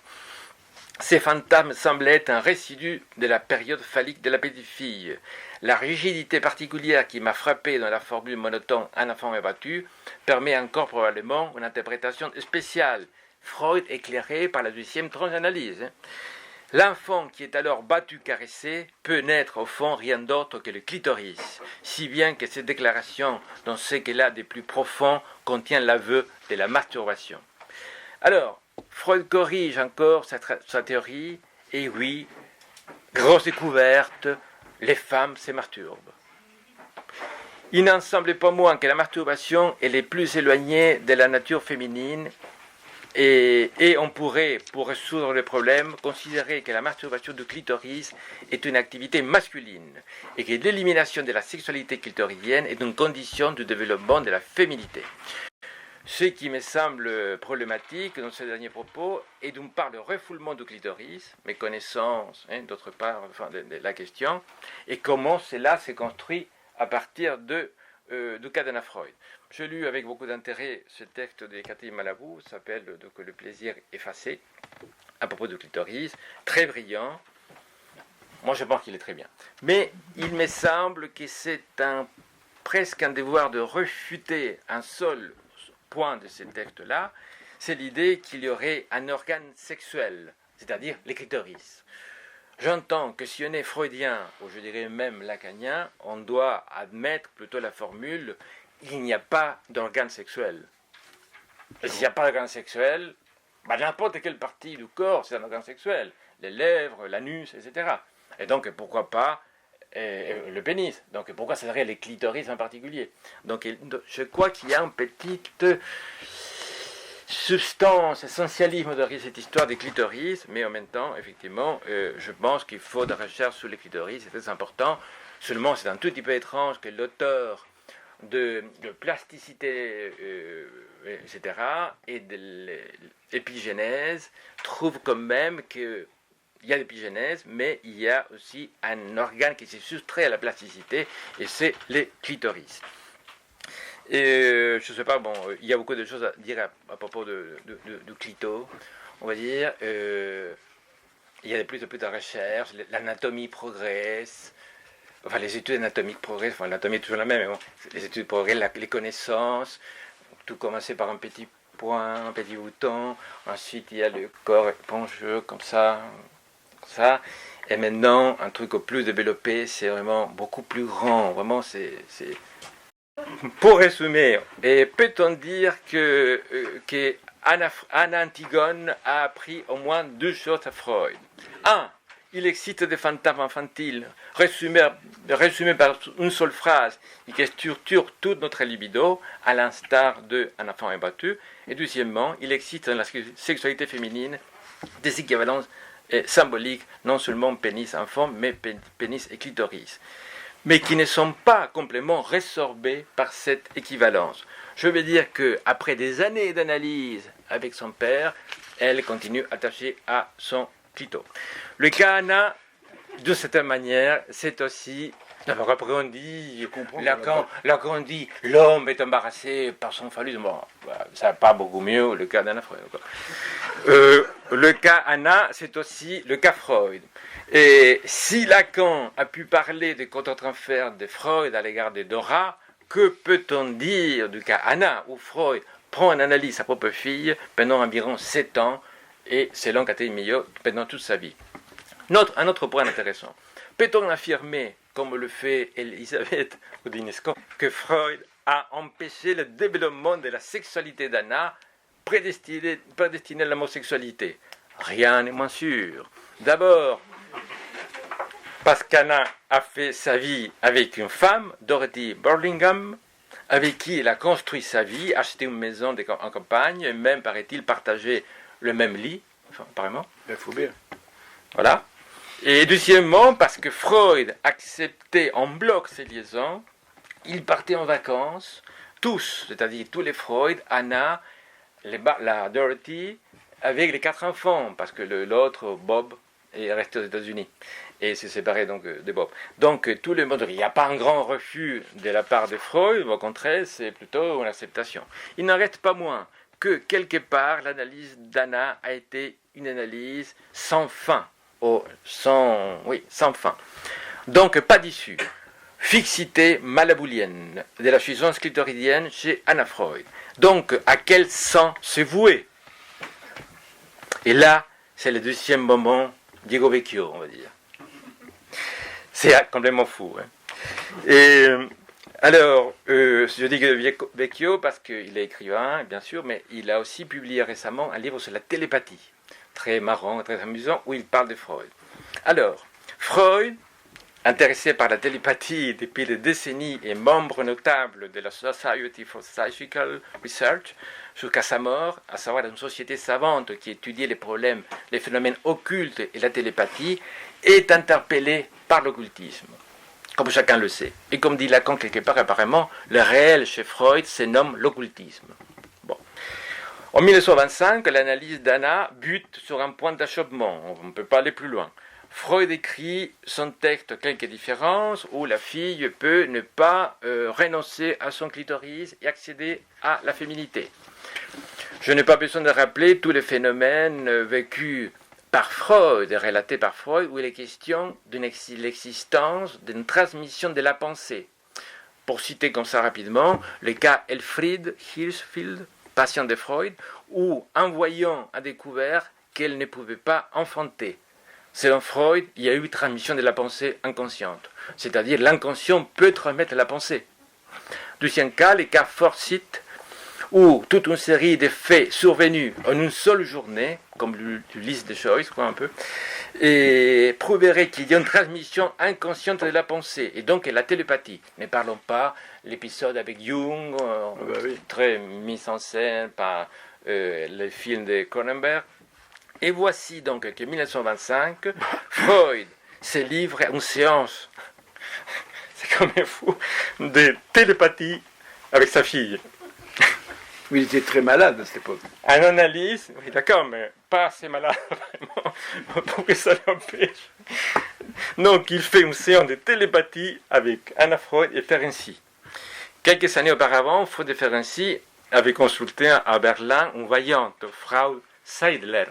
Ces fantasmes semblent être un résidu de la période phallique de la petite fille. La rigidité particulière qui m'a frappé dans la formule monotone « un enfant est battu » permet encore probablement une interprétation spéciale, Freud éclairé par la deuxième transanalyse. L'enfant qui est alors battu, caressé, peut n'être au fond rien d'autre que le clitoris, si bien que cette déclaration, dans ce qu'elle a de plus profond, contient l'aveu de la masturbation. Alors, Freud corrige encore sa théorie, et oui, grosse découverte, les femmes se masturbent. Il n'en semble pas moins que la masturbation est les plus éloignée de la nature féminine, et on pourrait, pour résoudre le problème, considérer que la masturbation du clitoris est une activité masculine et que l'élimination de la sexualité clitoridienne est une condition du développement de la féminité. Ce qui me semble problématique dans ce dernier propos est d'une part le refoulement du clitoris, mes connaissances, d'autre part de la question, et comment cela s'est construit à partir du cas d'Anna Freud. J'ai lu avec beaucoup d'intérêt ce texte de Catherine Malabou, qui s'appelle Le plaisir effacé, à propos du clitoris, très brillant, Moi, je pense qu'il est très bien. Mais il me semble que c'est presque un devoir de refuter un seul point de ces textes-là, c'est l'idée qu'il y aurait un organe sexuel, c'est-à-dire les clitoris. J'entends que si on est freudien, ou je dirais même lacanien, on doit admettre plutôt la formule « il n'y a pas d'organe sexuel ». Et s'il n'y a pas d'organe sexuel, n'importe quelle partie du corps, c'est un organe sexuel. Les lèvres, l'anus, etc. Et donc, pourquoi pas le pénis? Donc, pourquoi ça serait les clitoris en particulier? Donc, je crois qu'il y a une petite substance, essentialisme de cette histoire des clitoris, mais en même temps, effectivement, je pense qu'il faut de la recherche sur les clitoris, c'est très important. Seulement, c'est un tout petit peu étrange que l'auteur de plasticité, etc., et de l'épigénèse trouve quand même qu'il y a l'épigénèse, mais il y a aussi un organe qui s'est soustrait à la plasticité, et c'est les clitoris. Et je ne sais pas, il y a beaucoup de choses à dire à propos du clito, on va dire. Il y a de plus en plus de recherches, l'anatomie progresse, enfin les études anatomiques progressent, enfin l'anatomie est toujours la même, mais bon, les études progressent, les connaissances, tout commencer par un petit point, un petit bouton, ensuite il y a le corps épongieux comme ça, et maintenant un truc au plus développé, c'est vraiment beaucoup plus grand, vraiment c'est... Pour résumer, peut-on dire que Anna Antigone a appris au moins deux choses à Freud? Un, il excite des fantasmes infantiles, résumés par une seule phrase, et qui structure toute notre libido, à l'instar d'un enfant abattu. Et deuxièmement, il excite dans la sexualité féminine des équivalences symboliques, non seulement pénis-enfant, mais pénis et clitoris, mais qui ne sont pas complètement résorbés par cette équivalence. Je veux dire qu'après des années d'analyse avec son père, elle continue attachée à son clito. Le cas Anna, de cette manière, c'est aussi... Alors après on dit, Lacan dit, l'homme est embarrassé par son phallus. Bon, ça va pas beaucoup mieux, le cas d'Anna Freud. Le cas Anna, c'est aussi le cas Freud. Et si Lacan a pu parler des contre-transferts de Freud à l'égard de Dora, que peut-on dire du cas Anna, où Freud prend en analyse sa propre fille pendant environ 7 ans, et selon Catherine Millot, pendant toute sa vie. Un autre point intéressant. Peut-on affirmer, comme le fait Elisabeth Roudinesco, que Freud a empêché le développement de la sexualité d'Anna, prédestiné à l'homosexualité? Rien n'est moins sûr. D'abord, parce qu'Anna a fait sa vie avec une femme, Dorothy Burlingham, avec qui il a construit sa vie, acheté une maison en campagne, et même, paraît-il, partagé le même lit, enfin, apparemment. Il faut bien. Voilà. Et deuxièmement, parce que Freud acceptait en bloc ces liaisons, ils partaient en vacances, tous, c'est-à-dire tous les Freud, Anna, la Dorothy, avec les 4 enfants, parce que l'autre, Bob, est resté aux États-Unis et s'est séparé donc de Bob. Donc tout le monde, il n'y a pas un grand refus de la part de Freud, au contraire, c'est plutôt une acceptation. Il n'en reste pas moins que quelque part l'analyse d'Anna a été une analyse sans fin, sans fin. Donc pas d'issue. Fixité malaboulienne de la jouissance clitoridienne chez Anna Freud. Donc à quel sens se vouer? Et là, c'est le deuxième moment Diego Vecchio, on va dire. C'est complètement fou. Hein. Et alors, je dis Vecchio parce qu'il est écrivain, bien sûr, mais il a aussi publié récemment un livre sur la télépathie, très marrant, très amusant, où il parle de Freud. Alors, Freud, intéressé par la télépathie depuis des décennies et membre notable de la Society for Psychical Research, jusqu'à sa mort, à savoir une société savante qui étudiait les problèmes, les phénomènes occultes et la télépathie, est interpellé par l'occultisme, comme chacun le sait. Et comme dit Lacan quelque part, apparemment, le réel chez Freud se nomme l'occultisme. Bon. En 1925, l'analyse d'Anna bute sur un point d'achoppement. On ne peut pas aller plus loin. Freud écrit son texte Quelques différences, où la fille peut ne pas renoncer à son clitoris et accéder à la féminité. Je n'ai pas besoin de rappeler tous les phénomènes vécus par Freud, relatée par Freud, où il est question de l'existence d'une transmission de la pensée. Pour citer comme ça rapidement, le cas Elfriede Hirschfeld, patient de Freud, où un voyant a découvert qu'elle ne pouvait pas enfanter. Selon Freud, il y a eu transmission de la pensée inconsciente, c'est-à-dire l'inconscient peut transmettre la pensée. Deuxième cas, le cas Forsyth, où toute une série de faits survenus en une seule journée, comme l'Ulysse de Joyce, un peu, et prouverait qu'il y a une transmission inconsciente de la pensée, et donc la télépathie. Ne parlons pas l'épisode avec Jung, très mis en scène par le film de Cronenberg. Et voici donc qu'en 1925, Freud se livre à une séance, c'est quand même fou, de télépathie avec sa fille. Il était très malade à cette époque. Un analyse, oui d'accord, mais pas assez malade vraiment, pour que ça l'empêche. Donc il fait une séance de télépathie avec Anna Freud et Ferenczi. Quelques années auparavant, Freud et Ferenczi avaient consulté à Berlin une voyante, Frau Seidler.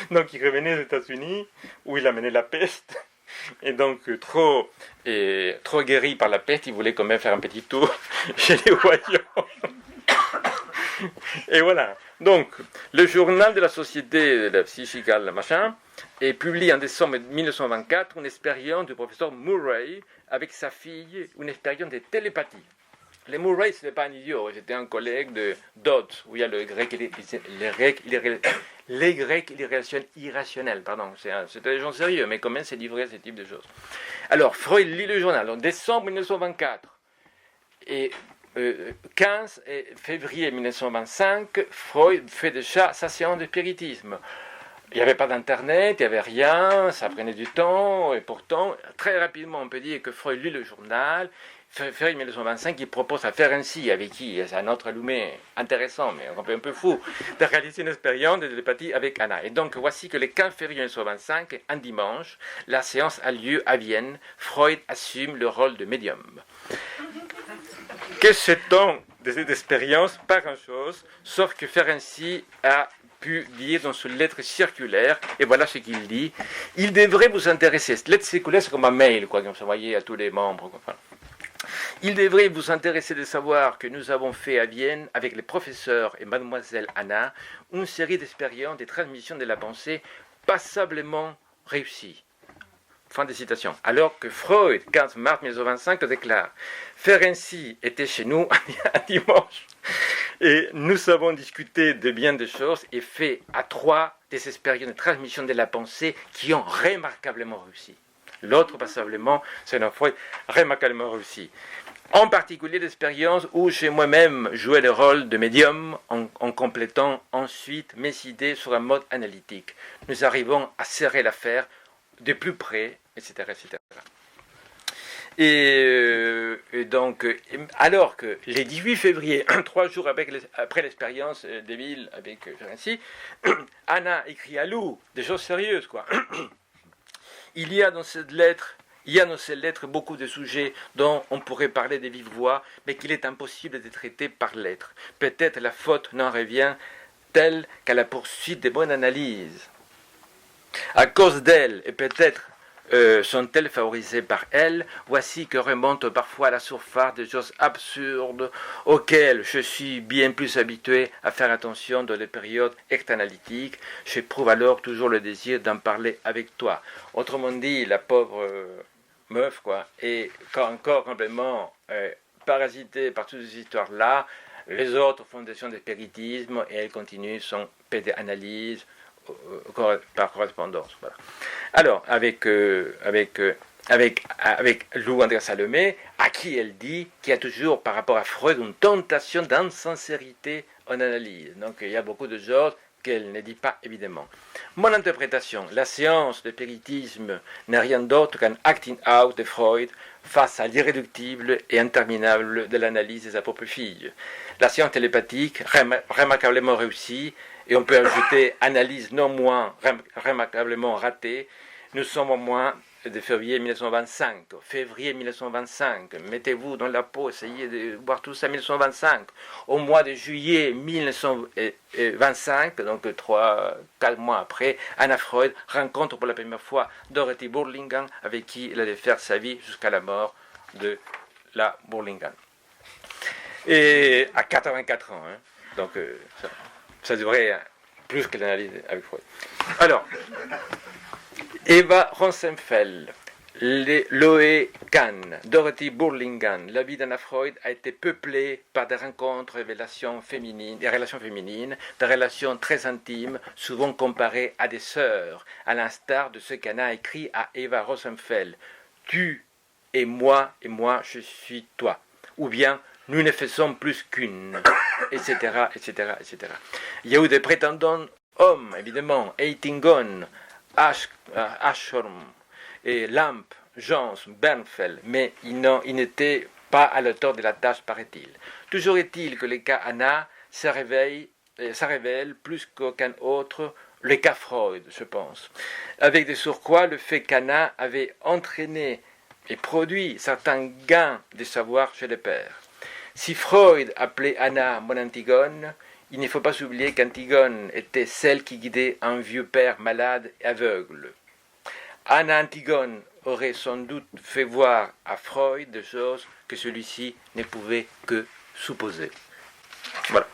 Donc il revenait aux États-Unis, où il amenait la peste. Et donc, trop guéri par la peste, il voulait quand même faire un petit tour chez les voyants. Et voilà. Donc, le journal de la Société de la Psychicale, machin, est publié en décembre 1924 une expérience du professeur Murray avec sa fille, une expérience de télépathie. Les Murray, ce n'est pas un idiot, c'était un collègue de Dodds, où il y a les Grecs irrationnels, pardon. C'était des gens sérieux, mais quand même, c'est livré à ce type de choses. Alors, Freud lit le journal en décembre 1924. Et 15 février 1925, Freud fait déjà sa séance de spiritisme. Il n'y avait pas d'internet, il n'y avait rien, ça prenait du temps, et pourtant, très rapidement, on peut dire que Freud lit le journal. Février 1925, il propose à Ferenczi, avec qui c'est un autre allumé intéressant, mais un peu fou, de réaliser une expérience de télépathie avec Anna. Et donc, voici que le 15 février 1925, un dimanche, la séance a lieu à Vienne. Freud assume le rôle de médium. Que sait-on de cette expérience? Pas grand-chose, sauf que Ferenczi a pu dire dans une lettre circulaire, et voilà ce qu'il dit: il devrait vous intéresser. Cette lettre circulaire, c'est comme un mail, quoi, qu'on s'envoyait à tous les membres. Enfin, il devrait vous intéresser de savoir que nous avons fait à Vienne, avec les professeurs et mademoiselle Anna, une série d'expériences de transmission de la pensée passablement réussies. Fin de citation. Alors que Freud, 15 mars 1925, déclare: Ferenczi était chez nous un dimanche et nous avons discuté de bien de choses et fait à 3 des expériences de transmission de la pensée qui ont remarquablement réussi. L'autre, passablement, c'est un Freud remarquablement réussi. En particulier l'expérience où j'ai moi-même joué le rôle de médium en complétant ensuite mes idées sur un mode analytique. Nous arrivons à serrer l'affaire de plus près, etc. etc. Et donc, alors que les 18 février, 3 jours après l'expérience d'Émile avec Ferenczi, Anna écrit à Lou des choses sérieuses, quoi. Il y a dans cette lettre beaucoup de sujets dont on pourrait parler de vive voix, mais qu'il est impossible de traiter par lettres. Peut-être la faute n'en revient telle qu'à la poursuite des bonnes analyses. À cause d'elle, et peut-être sont-elles favorisées par elle, voici que remontent parfois à la surface des choses absurdes auxquelles je suis bien plus habitué à faire attention dans les périodes extra-analytiques. J'éprouve alors toujours le désir d'en parler avec toi. Autrement dit, la pauvre meuf, quoi, est encore complètement parasitée par toutes ces histoires-là. Les autres font des séances de spiritisme et elle continue son PD-analyse par correspondance. Voilà. Alors, avec Lou André Salomé, à qui elle dit qu'il y a toujours, par rapport à Freud, une tentation d'insincérité en analyse. Donc, il y a beaucoup de choses qu'elle ne dit pas, évidemment. Mon interprétation, la séance de spiritisme n'est rien d'autre qu'un acting out de Freud face à l'irréductible et interminable de l'analyse de sa propre fille. La séance télépathique, remarquablement réussie, et on peut ajouter analyse non moins remarquablement ratée, nous sommes au moins de février 1925, février 1925, mettez-vous dans la peau, essayez de voir tout ça 1925. Au mois de juillet 1925, donc 4 mois après, Anna Freud rencontre pour la première fois Dorothy Burlingame, avec qui elle allait faire sa vie jusqu'à la mort de la Burlingame. Et à 84 ans, hein. Donc ça devrait plus que l'analyse avec Freud. Alors, Eva Rosenfeld, Loé Kahn, Dorothy Burlingame, la vie d'Anna Freud a été peuplée par des rencontres, des relations féminines, des relations très intimes, souvent comparées à des sœurs, à l'instar de ce qu'Anna a écrit à Eva Rosenfeld. Tu es moi et moi je suis toi. Ou bien nous ne faisons plus qu'une, etc., etc., etc. Il y a eu des prétendants hommes, évidemment, Eitingon, Ashorm, et Lamp, Jones, Bernfeld, mais ils n'étaient pas à l'auteur de la tâche, paraît-il. Toujours est-il que le cas Anna ça révèle plus qu'aucun autre le cas Freud, je pense. Avec de surcroît le fait qu'Anna avait entraîné et produit certains gains de savoir chez les pères. Si Freud appelait Anna mon Antigone, il ne faut pas oublier qu'Antigone était celle qui guidait un vieux père malade et aveugle. Anna Antigone aurait sans doute fait voir à Freud des choses que celui-ci ne pouvait que supposer. Voilà.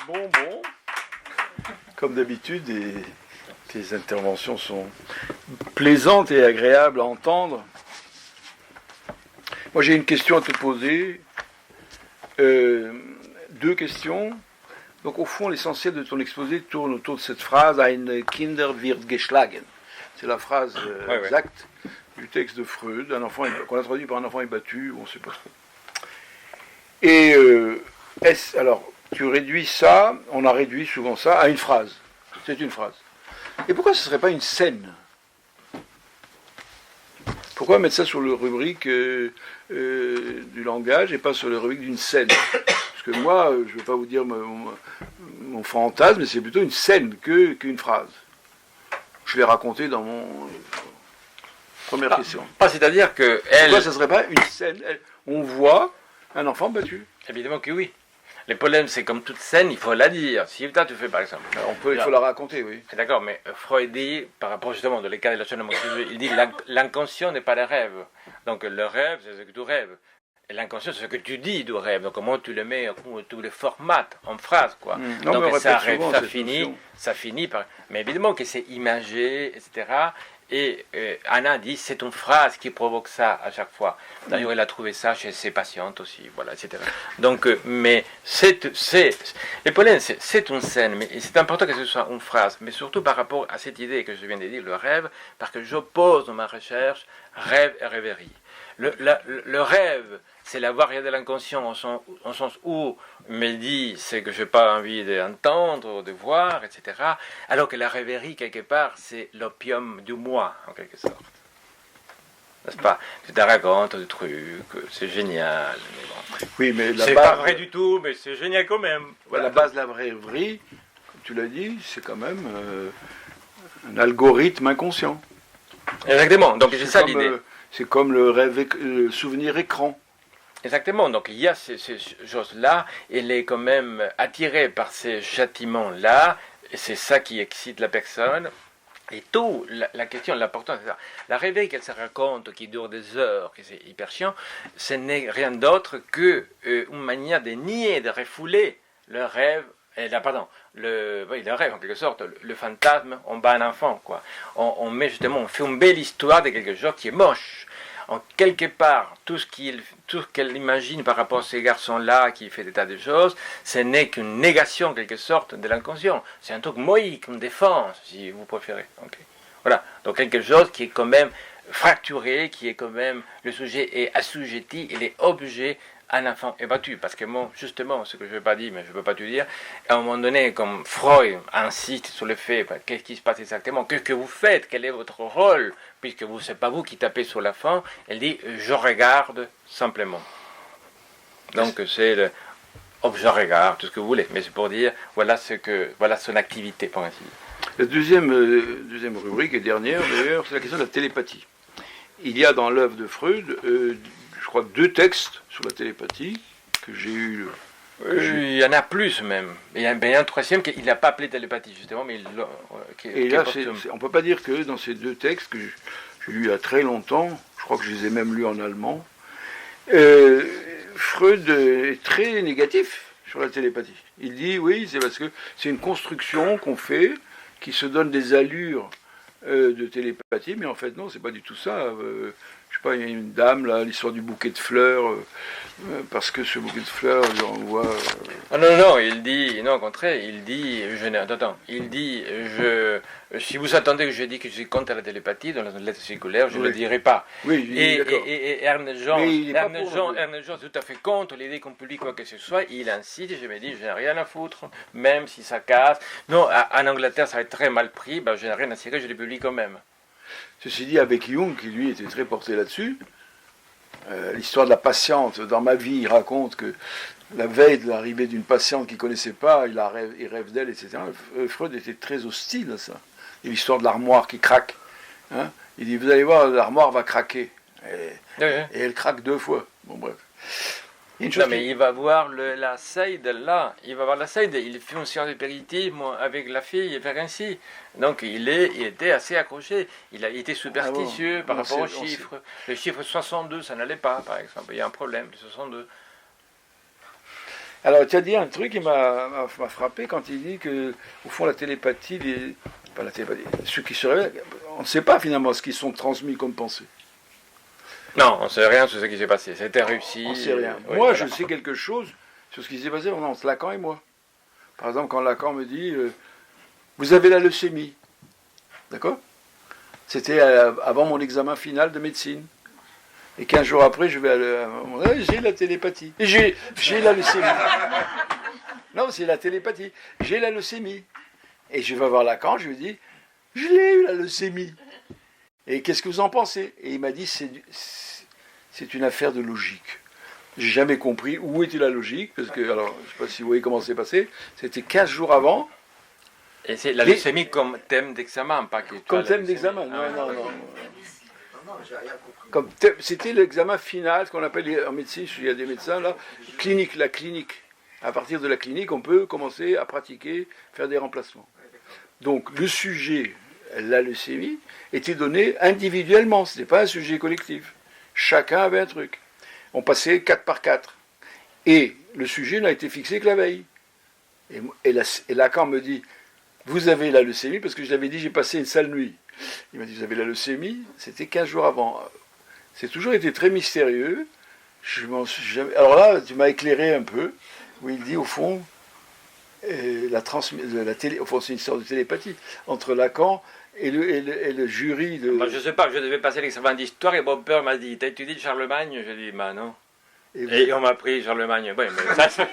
Bon. Comme d'habitude, tes interventions sont plaisantes et agréables à entendre. Moi, j'ai une question à te poser. 2 questions. Donc, au fond, l'essentiel de ton exposé tourne autour de cette phrase « Ein Kinder wird geschlagen ». C'est la phrase exacte du texte de Freud, qu'on a traduit par un enfant est battu, on ne sait pas trop. Et alors, tu réduis ça, on a réduit souvent ça, à une phrase. C'est une phrase. Et pourquoi ce ne serait pas une scène ? Pourquoi mettre ça sur le rubrique du langage et pas sur le rubrique d'une scène ? Parce que moi, je ne vais pas vous dire mon fantasme, mais c'est plutôt une scène qu'une phrase. Je l'ai raconté dans mon première question. C'est-à-dire que pourquoi ça ne serait pas une scène ? On voit un enfant battu. Évidemment que oui. Le problème, c'est comme toute scène, il faut la dire. Si toi, tu fais par exemple. Il faut la raconter, oui. D'accord, mais Freud dit, par rapport justement dans les cas de la chaîne émotive, il dit l'inconscient n'est pas le rêve. Donc le rêve, c'est ce que tu rêves. Et l'inconscient, c'est ce que tu dis du rêve. Donc comment tu le mets, comment tu le formates en phrase, quoi. Non, donc ça finit par. Mais évidemment que c'est imagé, etc. Et Anna dit c'est une phrase qui provoque ça à chaque fois. D'ailleurs, elle a trouvé ça chez ses patientes aussi, voilà, etc. Donc, mais le problème, c'est une scène, mais c'est important que ce soit une phrase, mais surtout par rapport à cette idée que je viens de dire, le rêve, parce que j'oppose dans ma recherche rêve et rêverie. Le rêve, c'est la variété de l'inconscient, en sens où me dit ce que je n'ai pas envie d'entendre, de voir, etc. Alors que la rêverie, quelque part, c'est l'opium du moi, en quelque sorte. N'est-ce pas ? Tu te racontes des trucs, c'est génial. Mais bon. Oui, mais c'est pas vrai du tout, mais c'est génial quand même. Voilà. La base de la rêverie, comme tu l'as dit, c'est quand même un algorithme inconscient. Exactement, donc c'est ça l'idée. C'est comme le souvenir écran. Exactement, donc il y a ces choses-là, elle est quand même attirée par ces châtiments-là, et c'est ça qui excite la personne. Et tout, la question, l'important, c'est ça. La rêverie qu'elle se raconte, qui dure des heures, qui c'est hyper chiant, ce n'est rien d'autre qu'une manière de nier, de refouler le rêve, le rêve en quelque sorte, le fantasme, on bat un enfant, quoi. On met justement, on fait une belle histoire de quelque chose qui est moche. En quelque part, tout ce qu'elle imagine par rapport à ces garçons-là qui fait des tas de choses, ce n'est qu'une négation en quelque sorte de l'inconscient. C'est un truc moïque, une défense, si vous préférez. Okay. Voilà, donc quelque chose qui est quand même fracturé, qui est quand même, le sujet est assujetti, il est objet. Un enfant est battu, parce que moi, justement, ce que je n'ai pas dit, mais je ne peux pas te dire, à un moment donné, comme Freud insiste sur le fait, qu'est-ce qui se passe exactement, qu'est-ce que vous faites, quel est votre rôle, puisque ce n'est pas vous qui tapez sur l'enfant, elle dit, je regarde simplement. Donc c'est Oh, je regarde, tout ce que vous voulez, mais c'est pour dire, voilà son activité, pour ainsi dire. La deuxième rubrique et dernière, d'ailleurs, c'est la question de la télépathie. Il y a dans l'œuvre de Freud, je crois, 2 textes sur la télépathie que j'ai eu. Il y en a plus même. Il y a un troisième qu'il n'a pas appelé télépathie, justement, mais et là, on ne peut pas dire que dans ces 2 textes que j'ai lus il y a très longtemps, je crois que je les ai même lus en allemand, Freud est très négatif sur la télépathie. Il dit, oui, c'est parce que c'est une construction qu'on fait, qui se donne des allures de télépathie, mais en fait, non, c'est pas du tout ça. Je sais pas, il y a une dame, là, l'histoire du bouquet de fleurs, parce que ce bouquet de fleurs, j'envoie... Ah non, il dit, non, au contraire, il dit, si vous attendez que je dise que je suis contre la télépathie dans la lettre circulaire, je ne le dirai pas. Oui, et Ernest Jean, c'est tout à fait contre l'idée qu'on publie quoi que ce soit, il incite, je me dis, je n'ai rien à foutre, même si ça casse. Non, en Angleterre, ça va être très mal pris, je n'ai rien à cirer, je le publie quand même. Ceci dit, avec Jung, qui lui était très porté là-dessus, l'histoire de la patiente, dans ma vie, il raconte que la veille de l'arrivée d'une patiente qu'il ne connaissait pas, il rêve d'elle, etc. Freud était très hostile à ça. Et l'histoire de l'armoire qui craque. Hein, il dit, vous allez voir, l'armoire va craquer. Et elle craque 2 fois. Bon, bref. Mais il va voir la Seide là, il fait une séance de spiritisme avec la fille, et faire ainsi. Donc il était assez accroché, il était superstitieux par rapport aux chiffres. Le chiffre 62, ça n'allait pas, par exemple, il y a un problème, le 62. Alors tu as dit un truc qui m'a frappé quand il dit que, au fond, la télépathie, pas la télépathie, ceux qui se réveillent, on ne sait pas finalement ce qu'ils sont transmis comme pensée. Non, on ne sait rien sur ce qui s'est passé. C'était réussi. On ne sait rien. Moi, je sais quelque chose sur ce qui s'est passé entre Lacan et moi. Par exemple, quand Lacan me dit vous avez la leucémie. D'accord ? C'était avant mon examen final de médecine. Et 15 jours après, je vais j'ai la télépathie. Et j'ai la leucémie. Non, c'est la télépathie. J'ai la leucémie. Et je vais voir Lacan, je lui dis je l'ai eu la leucémie. Et qu'est-ce que vous en pensez ? Et il m'a dit, c'est une affaire de logique. J'ai jamais compris où était la logique, parce que, alors, je ne sais pas si vous voyez comment c'est passé, c'était 15 jours avant. Et c'est la leucémie comme thème d'examen, pas que... Comme thème d'examen, non. J'ai rien compris. C'était l'examen final, ce qu'on appelle en médecine, il y a des médecins là, la clinique. À partir de la clinique, on peut commencer à pratiquer, faire des remplacements. Donc, le sujet... la leucémie était donnée individuellement, ce n'était pas un sujet collectif. Chacun avait un truc. On passait 4 par 4. Et le sujet n'a été fixé que la veille. Et Lacan me dit, vous avez la leucémie, parce que je l'avais dit, j'ai passé une sale nuit. Il m'a dit, vous avez la leucémie, c'était 15 jours avant. C'est toujours été très mystérieux. Je m'en suis jamais... Alors là, tu m'as éclairé un peu, où il dit, au fond, au fond, c'est une sorte de télépathie entre Lacan et le jury de... je ne sais pas, je devais passer l'examen d'histoire et mon père m'a dit, t'as étudié Charlemagne? J'ai dit, non. Et on m'a pris Charlemagne. Oui, mais ça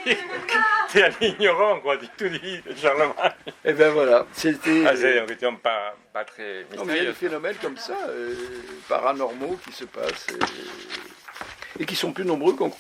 t'es un ignorant, quoi, tu tout dis Charlemagne. Et bien voilà, c'était... c'est une question pas très mystérieuse. Non, mais il y a des phénomènes comme ça, paranormaux qui se passent et qui sont plus nombreux qu'on...